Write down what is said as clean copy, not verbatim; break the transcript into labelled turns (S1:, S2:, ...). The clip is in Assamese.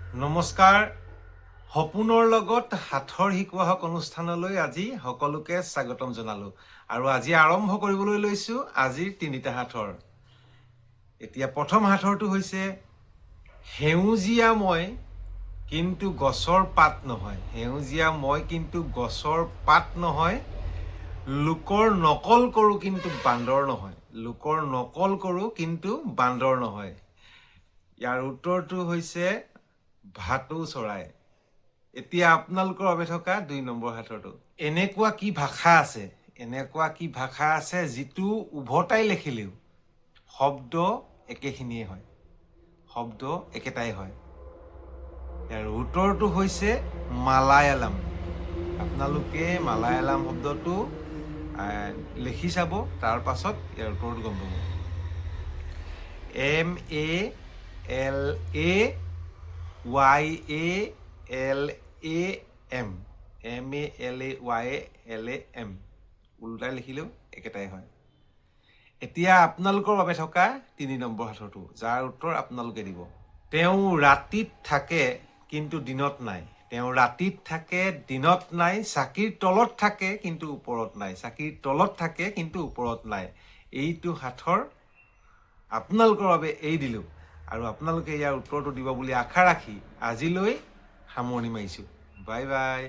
S1: নমস্কাৰ সপোনৰ লগত হাতৰ শিকোৱা হক অনুষ্ঠানলৈ আজি সকলোকে স্বাগতম জনালো আৰু আজি আৰম্ভ কৰিবলৈ লৈছো আজিৰ তিনিটা হাতৰ। এতিয়া প্ৰথম হাতৰটো হৈছে সেউজীয়াময় কিন্তু গছৰ পাত নহয়। সেউজীয়াময় কিন্তু গছৰ পাত নহয়। লোকৰ নকল কৰো কিন্তু বান্দৰ নহয়। লোকৰ নকল কৰো কিন্তু বান্দৰ নহয়। ইয়াৰ উত্তৰটো হৈছে ভাটৌ চৰাই। এতিয়া আপোনালোকৰ বাবে থকা ২ নম্বৰ হাতৰটো। এনেকুৱা কি ভাষা আছে যিটো উভতাই লিখিলেও শব্দ একেখিনিয়ে হয়, শব্দ একেটাই হয়। ইয়াৰ উত্তৰটো হৈছে মালায়ালাম। আপোনালোকে মালায়ালাম শব্দটো লিখি চাব, তাৰ পাছত ইয়াৰ উত্তৰটো গম পাব। MALAYALAM MALAYALAM উল্টাই লিখিলেও একেটাই হয়। এতিয়া আপোনালোকৰ বাবে থকা ৩ নম্বৰ হাতৰটো, যাৰ উত্তৰ আপোনালোকে দিব। তেওঁ ৰাতিত থাকে কিন্তু দিনত নাই। তেওঁ ৰাতিত থাকে দিনত নাই। চাকিৰ তলত থাকে কিন্তু ওপৰত নাই। চাকিৰ তলত থাকে কিন্তু ওপৰত নাই। এইটো হাতৰ আপোনালোকৰ বাবে এৰি দিলোঁ আৰু আপোনালোকে ইয়াৰ উত্তৰটো দিব বুলি আশা ৰাখি আজিলৈ সামৰণি মাৰিছোঁ। Bye bye.